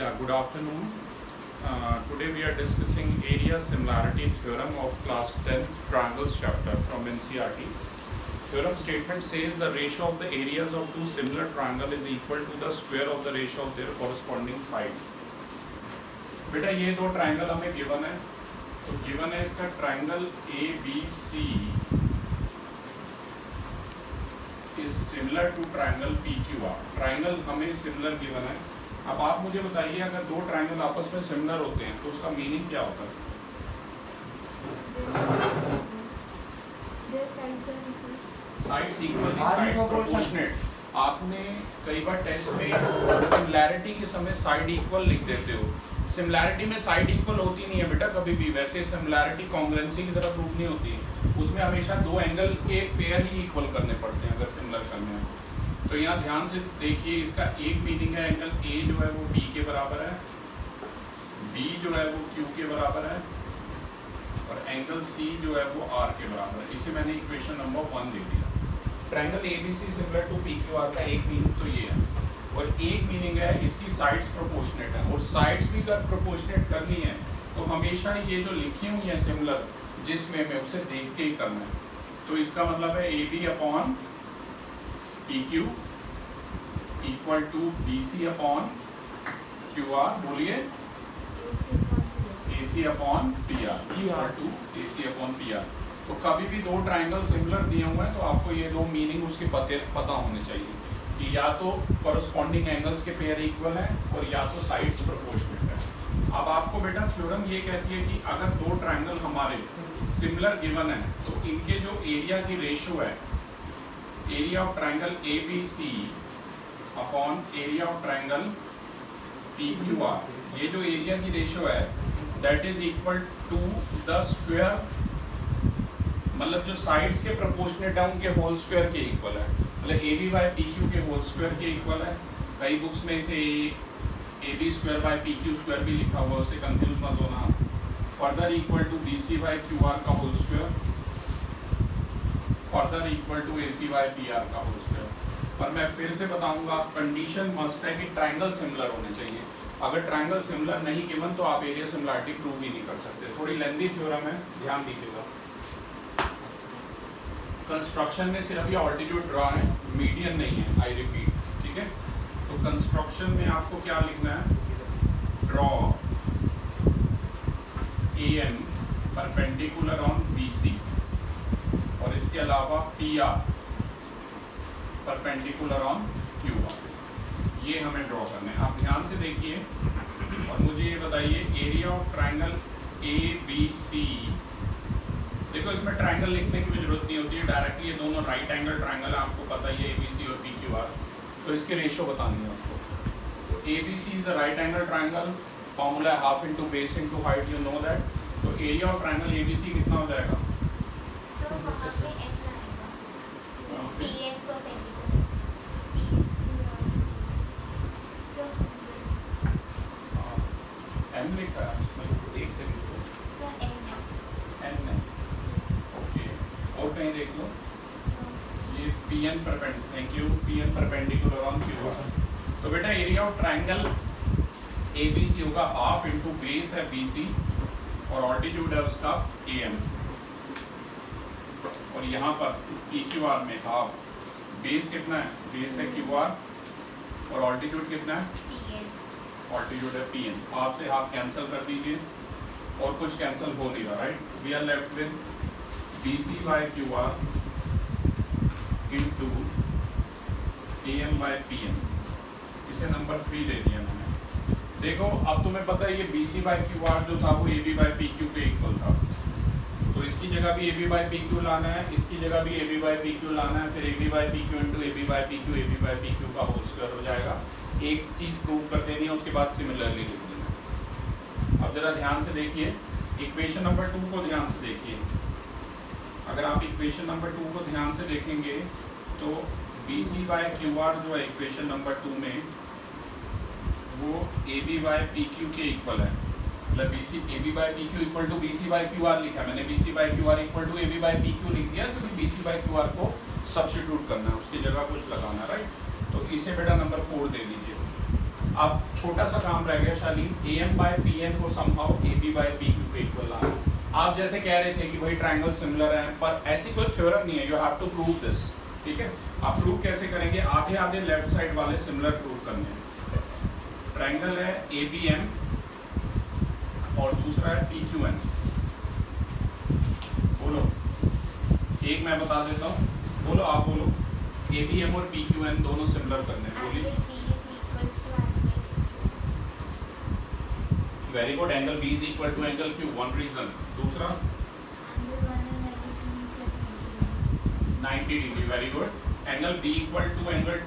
Yeah, good afternoon. Today we are discussing area similarity theorem of class 10 triangles chapter from NCERT. Theorem statement says the ratio of the areas of two similar triangle is equal to the square of the ratio of their corresponding sides. बेटा ये दो triangle हमें given है, तो given है इसका triangle ABC is similar to triangle PQR. Triangle हमें similar given है. अब आप मुझे बताइए अगर दो ट्राइंगल आपस में सिमिलर होते हैं तो उसका मीनिंग क्या होता है? Sides equal, sides proportionate. आपने कई बार टेस्ट में सिमिलैरिटी के समय साइड इक्वल लिख देते हो. सिमिलैरिटी में साइड इक्वल होती नहीं है बेटा कभी भी. वैसे सिमिलैरिटी कॉन्ग्रुएंसी की तरह प्रूव नहीं होती है. उसमें हमेशा दो एंगल के पेयर ही इक्वल करने पड़ते हैं अगर सिमिलर करने हैं. तो यहाँ ध्यान से देखिए, इसका एक मीनिंग है एंगल A जो है वो B के बराबर है, B जो है वो Q के बराबर है और एंगल C जो है वो R के बराबर है. इसे मैंने इक्वेशन नंबर 1 दे दिया. Triangle ABC similar to PQR का एक मीनिंग तो ये है और एक मीनिंग है इसकी साइड्स प्रोपोर्शनेट है. और साइड्स भी कर प्रोपोर्शनेट करनी है तो हमेशा ये जो लिखी हुई है सिमिलर जिसमें मैं उसे देख के ही करना है. तो इसका मतलब है AB upon PQ equal to BC upon QR. बोलिए AC upon PR equal to AC upon PR. तो कभी भी दो ट्राइंगल सिमिलर दिए हुए हैं तो आपको ये दो मीनिंग उसके पता होने चाहिए कि या तो कॉरस्पॉन्डिंग एंगल्स के पेयर इक्वल है और या तो साइड्स प्रोपोर्शनेट है. अब आपको बेटा थ्योरम ये कहती है कि अगर दो ट्राइंगल हमारे सिमिलर गिवन है तो इनके जो एरिया की रेशो है, area of triangle ABC upon area of triangle PQR, ये जो एरिया की रेशो है that is equal to the square, मतलब जो साइड्स के प्रोपोर्शनेट है उनके होल स्क्वायर के इक्वल है. मतलब AB बाय PQ के होल स्क्वायर के इक्वल है. कई बुक्स में इसे AB square by PQ square भी लिखा हुआ है, उससे कंफ्यूज मत होना. Further equal to BC by QR का whole square, further equal to AC by PR का होल स्क्वायर. पर मैं फिर से बताऊंगा, कंडीशन मस्ट है कि ट्राइंगल सिमिलर होने चाहिए. अगर ट्राइंगल सिमिलर नहीं गिवन तो आप एरिया सिमिलरिटी प्रूव ही नहीं कर सकते. थोड़ी लेंथी थ्योरम है, ध्यान दीजिएगा. कंस्ट्रक्शन में सिर्फ ये ऑल्टीट्यूड ड्रॉ है, मीडियन नहीं है. आई रिपीट, ठीक है. तो कंस्ट्रक्शन में आपको क्या लिखना है? Draw AM perpendicular on BC और इसके अलावा PR परपेंडिकुलर ऑन QR. ये हमें ड्रॉ करना है. आप ध्यान से देखिए और मुझे ये बताइए एरिया ऑफ ट्राइंगल ABC. देखो इसमें ट्राइंगल लिखने की भी जरूरत नहीं होती है, डायरेक्टली ये दोनों राइट एंगल ट्राइंगल है, आपको पता ही है ABC और PQR. तो इसके रेशो बतानी है आपको. तो ABC is a right angle triangle, formula half into base into height, you know that. तो एरिया ऑफ ट्राइंगल ABC कितना हो जाएगा? M लिखा है उसमें, एक से N है. ओके, और कहीं देख लो. ये PN perpendicular, thank you, PN perpendicular on QR. तो बेटा एरिया ऑफ ट्राइंगल ABC होगा हाफ इंटू बेस है BC और ऑल्टीट्यूड है उसका AM. और यहाँ पर PQR में हाफ, बेस कितना है? बेस है QR और ऑल्टीट्यूड कितना है? ऑल्टीट्यूड है PN. हाफ से हाफ कैंसिल कर दीजिए और कुछ कैंसिल हो नहीं रहा, right. We are left with BC by QR into AM by PN. इसे नंबर 3 दे दिया मैंने. देखो अब तुम्हें पता है ये BC बाय QR जो था वो AB बाय PQ के इक्वल था, तो इसकी जगह भी AB बाय PQ लाना है, इसकी जगह भी AB बाय PQ लाना है, फिर AB by PQ into AB by PQ, AB by PQ का होल स्क्वायर हो जाएगा. एक चीज़ प्रूव कर देनी है, उसके बाद सिमिलरली लिख देना. अब जरा ध्यान से देखिए इक्वेशन नंबर 2 को ध्यान से देखिए. अगर आप इक्वेशन नंबर 2 को ध्यान से देखेंगे तो BC बाय QR जो है इक्वेशन नंबर 2 में वो AB बाय PQ के इक्वल है. मतलब AB by PQ equal to BC by QR लिखा. मैंने BC by QR equal to AB by PQ लिख दिया क्योंकि BC बाय QR को सब्स्टिट्यूट करना है, उसकी जगह कुछ लगाना, राइट. तो इसे बेटा नंबर 4 दे दीजिए. अब छोटा सा काम रह गया शालीन, AM बाय PN को समहाउ AB बाय PQ के इक्वल लाना। आप जैसे कह रहे थे कि भाई ट्रायंगल सिमिलर है, पर ऐसी कोई थ्योरम नहीं है, you have to prove this. ठीक है, आप प्रूव कैसे करेंगे? आधे आधे लेफ्ट साइड वाले सिमिलर प्रूव करने हैं। ट्रायंगल है ABM और दूसरा है PQN। बोलो, एक मैं बता देता हूँ, बोलो आप बोलो। ABM और PQN दोनों सिमिलर करने हैं, बोलिए। Very good, angle B is equal to angle Q, one reason. दूसरा 90 degree, very good. Angle B equal to angle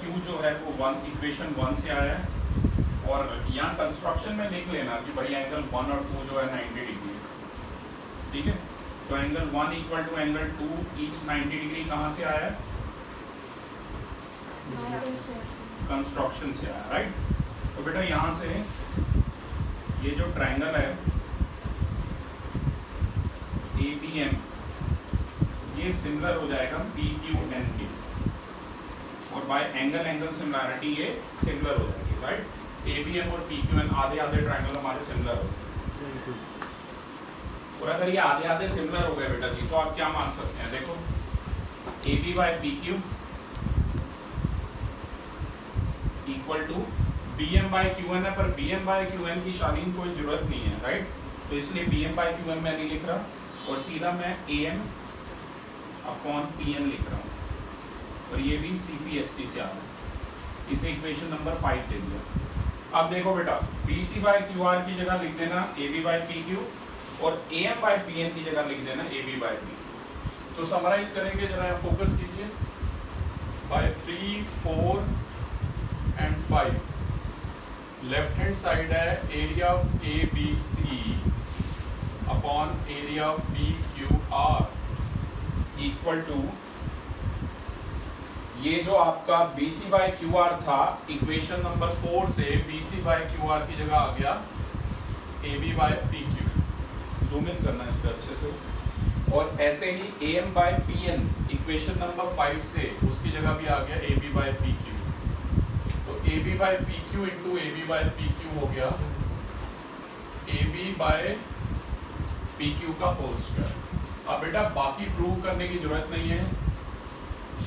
Q जो है वो इक्वेशन 1 से आया है, और यहाँ कंस्ट्रक्शन में लिख लेना कि भाई एंगल 1 और 2 जो है 90 डिग्री। ठीक है, तो angle 1 equal to angle 2 each 90 degree कहाँ से आया है? कंस्ट्रक्शन से आया, राइट। तो बेटा यहाँ से ये जो ट्रायंगल है ABM, ये सिमिलर हो जाएगा PQN के, और बाय एंगल एंगल सिमिलैरिटी ये सिमिलर हो जाएगी, राइट। ABM और PQN आधे आधे ट्रायंगल हमारे सिमिलर हो गए, और अगर ये आधे आधे सिमिलर हो गए बेटा जी, तो आप क्या मान सकते हैं? देखो, AB by PQ equal to BM by QN है, पर BM बाय QN की शालीन कोई जरूरत नहीं है, राइट। तो इसलिए BM बाय QN मैं नहीं लिख रहा, और सीधा मैं AM अपॉन PN लिख रहा हूँ, और ये भी CPST से आ रहा है। इसे इक्वेशन नंबर 5 दे दिया। अब देखो बेटा, BC बाय QR की जगह लिख देना AB बाय PQ, और AM बाय PN की जगह लिख देना AB बाय PQ। तो समराइज करेंगे, जरा फोकस कीजिए। By 3, 4 and 5, left hand side है area of ABC upon area of PQR equal to, ये जो आपका BC बाय QR था, इक्वेशन नंबर 4 से BC बाय QR की जगह आ गया AB by PQ। Zoom in करना है इसका अच्छे से। और ऐसे ही AM by PN equation number 5 से उसकी जगह भी आ गया AB बाय PQ। तो AB by PQ into AB by PQ हो गया AB बाय PQ का होल स्क्वायर। अब बेटा बाकी प्रूव करने की जरूरत नहीं है,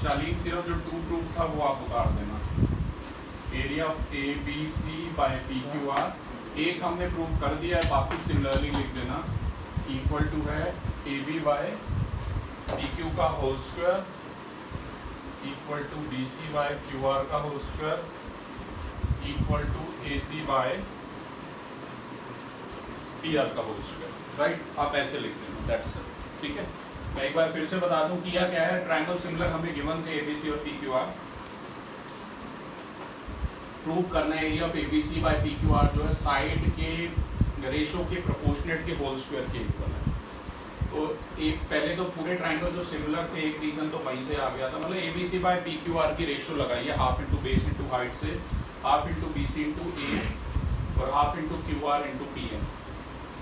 शालीन सिर्फ जो 2 प्रूफ था वो आप उतार देना। Area of ABC by PQR एक हमने प्रूव कर दिया है, बाकी सिमिलरली लिख देना, इक्वल टू है AB बाय PQ का whole square equal to BC by QR का whole square equal to AC by PR का होल स्क्वायर, राइट। आप ऐसे लिख देना, दैट्स इट। ठीक है, मैं एक बार फिर से बता दूं किया क्या है। ट्रायंगल सिमिलर हमें गिवन थे ABC और PQR, प्रूव करना है area of ABC by PQR जो है साइड के रेशो के प्रोपोर्शनेट के होल स्क्वायर के इक्वल है। तो एक पहले तो पूरे ट्रायंगल जो सिमिलर थे, एक रीजन तो वहीं से आ गया था, मतलब ABC बाय PQR की रेशो लगाइए, half into base into height से, half into BC into A और half into QR into PN।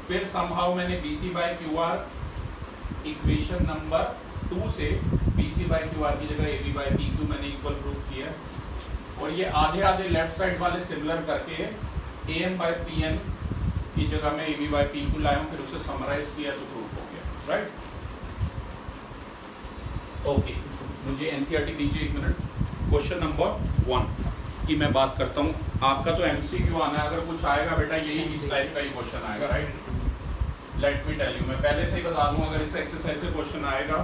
फिर समहाउ मैंने BC by QR equation number 2 से BC बाय QR की जगह AB बाय PQ मैंने इक्वल प्रूव किया, और ये आधे आधे लेफ्ट साइड वाले सिमिलर करके AM बाय PN की जगह में AB बाय PQ लाया हूँ, फिर उसे समराइज किया तो प्रूफ हो गया, राइट। ओके, मुझे NCERT दीजिए 1 मिनट। क्वेश्चन नंबर 1 की मैं बात करता हूँ। आपका तो MCQ आना है, अगर कुछ आएगा बेटा यही इस टाइप का ही क्वेश्चन आएगा, right. Let me tell you, मैं पहले से ही बता दूँ, अगर इस एक्सरसाइज से क्वेश्चन आएगा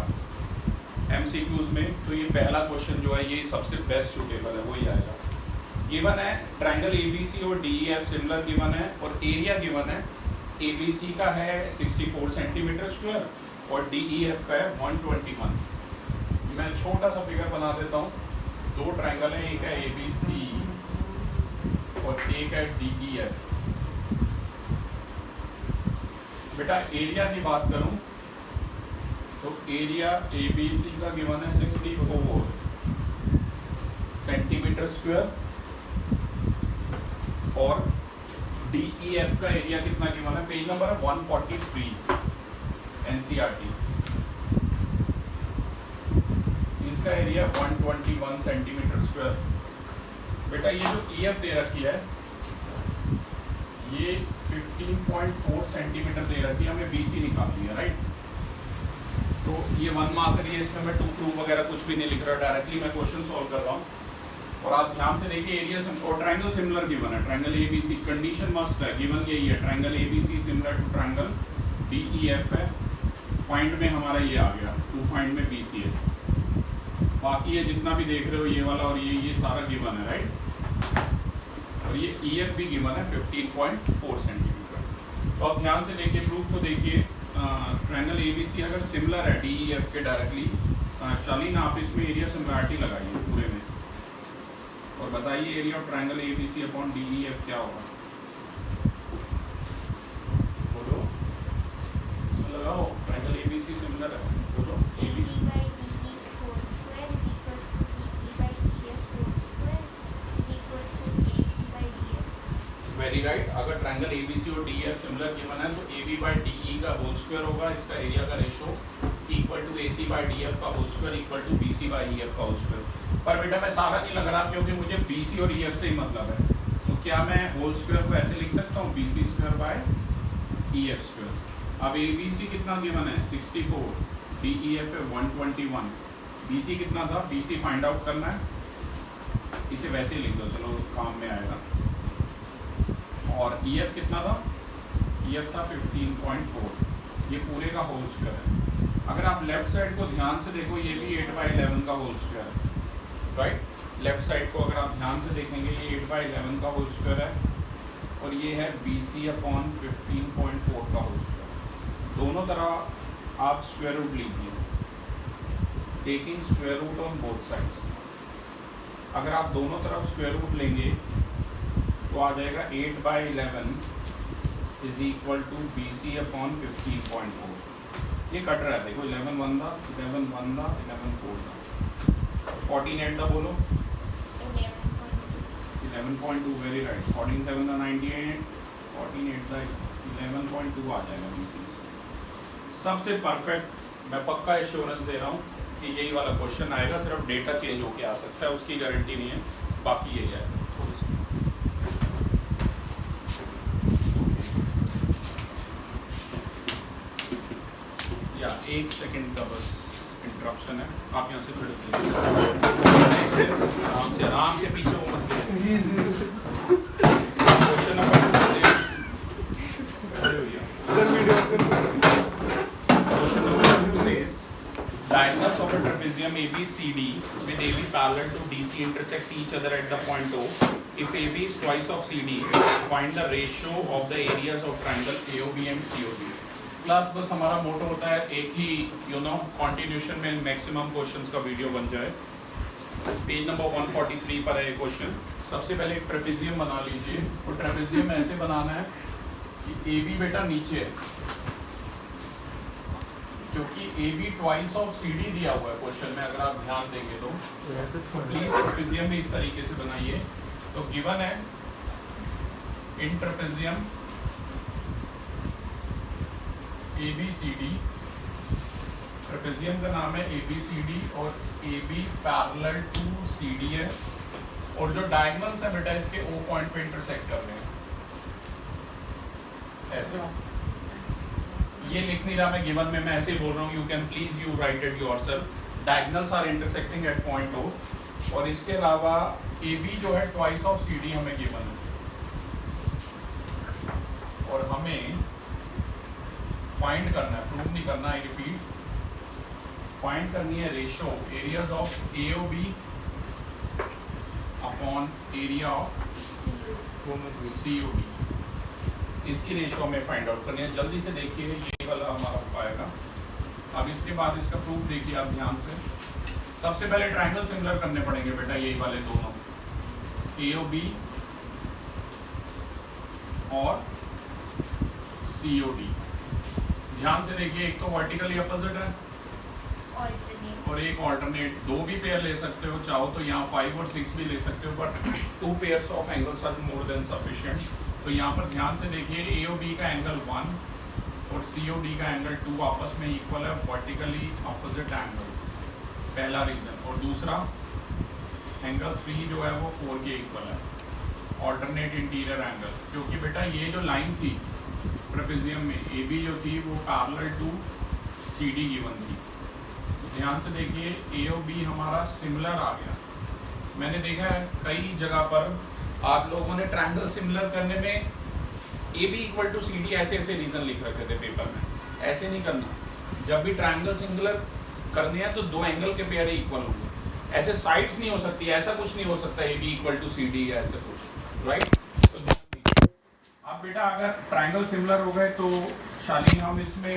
MCQs में, तो ये पहला क्वेश्चन जो है ये सबसे बेस्ट सूटेबल है, वही आएगा। गिवन है ट्रायंगल ABC और DEF सिमिलर गिवन है, और एरिया गिवन है। ABC का है 64 सेंटीमीटर स्क्वायर और DEF का है 121। मैं छोटा सा फिगर बना देता हूँ। 2 ट्रायंगल है, एक है ABC और एक है DEF। बेटा एरिया की बात करूं तो एरिया ABC का गिवन है 64 सेंटीमीटर स्क्वायर, और DEF का एरिया कितना गिवन है, पेज नंबर है 143 NCERT। इसका एरिया 121 सेंटीमीटर स्क्वायर बेटा ये जो EF दे रखी है ये 15.4 सेंटीमीटर दे रखी है, हमें BC निकालनी है, राइट। तो ये 1 मार्कर, ये इसमें मैं टू प्रूफ वगैरह कुछ भी नहीं लिख रहा, डायरेक्टली मैं क्वेश्चन सॉल्व कर रहा हूँ। और आप ध्यान से देखिए एरिया और ट्रायंगल सिमिलर गिवन है, ट्रायंगल ABC कंडीशन मस्ट है, गिवन यही है, triangle ABC similar to triangle DEF है। फाइंड में हमारा ये आ गया, टू फाइंड में BC है। बाकी ये जितना भी देख रहे हो ये वाला और ये सारा गिवन है, राइट। और ये EF भी गिवन है 15.4 सेंटीमीटर। तो आप ध्यान से देखिए प्रूफ को देखिए, ट्रायंगल ABC अगर सिमिलर है DEF के डायरेक्टली, शालीन आप इसमें एरिया सिमिलरिटी लगाइए पूरे में और बताइए area of triangle ABC upon DEF क्या होगा। बोलो, इसमें लगाओ, ट्रायंगल ABC सिमिलर है, बोलो ABC वेरी राइट। अगर ट्रायंगल ABC और DEF सिमिलर गिवन है तो AB बाई DE का होल स्क्वायर होगा, इसका एरिया का ratio equal to AC by DF का whole square equal to BC by EF का होल स्क्वायर। पर बेटा मैं सारा नहीं लग रहा क्योंकि मुझे BC और EF से ही मतलब है, तो क्या मैं होल स्क्वायर को ऐसे लिख सकता हूँ BC square by EF square. अब ABC कितना गिवन है 64, DEF है 121, BC कितना था, BC फाइंड आउट करना है, इसे वैसे ही लिख दो, चलो काम में आएगा। और EF कितना था, EF था 15.4, ये पूरे का होल स्क्वायर है। अगर आप लेफ्ट साइड को ध्यान से देखो ये भी 8/11 का होल स्क्वायर है, राइट। लेफ्ट साइड को अगर आप ध्यान से देखेंगे ये 8/11 का होल स्क्वायर है और ये है BC अपॉन 15.4 का होल स्क्वायर। दोनों तरह आप स्क्वायर रूट लीजिए, taking square root on both sides. अगर आप दोनों तरफ स्क्वायर रूट लेंगे तो आ जाएगा 8/11 is equal to BC upon 15.4। ये कट रहा है, देखो 11 1 दा 11 1 दा 11 4 दा 14 8 दा बोलो 11.2 वेरी राइट। 14 7 दा 98, 14 8 दा 11.2 आ जाएगा BC से। सबसे परफेक्ट मैं पक्का एश्योरेंस दे रहा हूँ कि यही वाला क्वेश्चन आएगा, सिर्फ डेटा चेंज होके आ सकता है, उसकी गारंटी नहीं है, बाकी यही है। एक सेकंड का बस इंटरप्शन है, आप यहाँ से खड़े आराम से पीछे हो मत। Question number 6, question number 6, diagonals of a trapezium ABCD with AB parallel to DC intersect each other at the point O. If AB is twice of CD, find the ratio of the areas of triangle AOB and COD। Class बस हमारा मोटो होता है एक ही continuation में maximum questions का video बन जाए। Page number 143 पर है ये क्वेश्चन। सबसे पहले एक ट्रेपेजियम बना लीजिए और ट्रेपेजियम ऐसे बनाना है कि AB बेटा नीचे है, क्योंकि AB ट्वाइस ऑफ CD दिया हुआ है क्वेश्चन में, अगर आप ध्यान देंगे तो प्लीज ट्रेपेजियम भी इस तरीके से बनाइए। तो गिवन है इन ट्रेपेजियम ABCD, ट्रेपेजियम का नाम है ABCD और AB पैरेलल टू CD है और जो डायगोनल्स है बेटा इसके O पॉइंट पे इंटरसेक्ट कर रहे हैं, ऐसे ये लिख नहीं रहा मैं गिवन में, मैं ऐसे ही बोल रहा हूँ, you can please you write it yourself. Diagonals are intersecting at point O और इसके अलावा AB जो है ट्वाइस ऑफ CD हमें गिवन है और हमें फाइंड करना है, प्रूव नहीं करना है, रिपीट फाइंड करनी है ratio areas of AOB upon area of COD। इसकी रेशो हमें फाइंड आउट करनी है। जल्दी से देखिए ये वाला हमारा हो पाएगा। अब इसके बाद इसका प्रूफ देखिए आप ध्यान से। सबसे पहले ट्रायंगल सिमिलर करने पड़ेंगे बेटा, यही वाले दोनों AOB और COD। ध्यान से देखिए, एक तो वर्टिकली अपोजिट है और एक ऑल्टरनेट। दो भी पेयर ले सकते हो, चाहो तो यहाँ 5 और 6 भी ले सकते हो, but 2 pairs of angles are more than sufficient. तो यहाँ पर ध्यान से देखिए AOB का एंगल 1 और COD का एंगल 2 आपस में इक्वल है, वर्टिकली अपोजिट एंगल्स, पहला रीजन। और दूसरा एंगल 3 जो है वो 4 के इक्वल है, ऑल्टरनेट इंटीरियर एंगल, क्योंकि बेटा ये जो लाइन थी ट्रेपेजियम में ए बी जो थी वो parallel to C D given थी। तो ध्यान से देखिए ए और बी हमारा सिमिलर आ गया। मैंने देखा है कई जगह पर आप लोगों ने ट्रायंगल सिमिलर करने में A B equal to C D ऐसे ऐसे रीजन लिख रखे थे पेपर में। ऐसे नहीं करना, जब भी ट्रायंगल सिमिलर करने हैं तो दो एंगल के पेयर इक्वल होंगे, ऐसे साइड्स नहीं हो सकती, ऐसा कुछ नहीं हो सकता A B equal to C D या ऐसे कुछ, राइट। तो अब बेटा अगर ट्रायंगल सिमिलर हो गए तो शालीन हम इसमें